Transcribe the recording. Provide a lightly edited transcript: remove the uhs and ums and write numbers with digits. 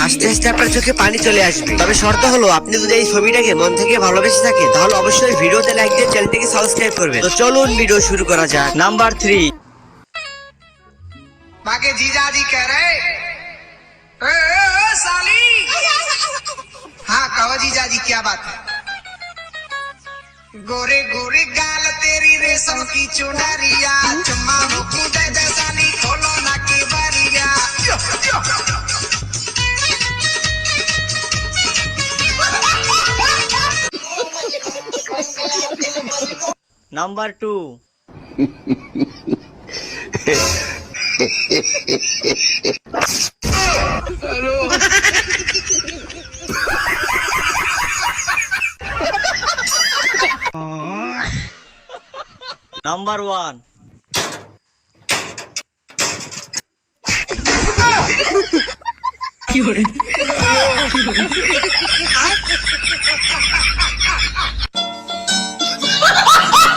হাসতে হাসতে আপনার চোখে পানি চলে আসবে। তবে শর্ত হলো আপনি যদি এই ছবিটাকে মন থেকে ভালোবেসে থাকেন তাহলে অবশ্যই ভিডিওতে লাইক দিয়ে চ্যানেলটিকে সাবস্ক্রাইব করবেন। তো চলুন ভিডিও শুরু করা যাক। নাম্বার 3। बाके जीजा जी कह रहे साली। हाँ कहो जीजा जी क्या बात है। गोरे गोरे गाल तेरी रेशम की चुनरिया, चुम्मा मुक्कू दे दे साली, खोलो ना की बरिया। নাম্বার 2। নাম্বার 1। কি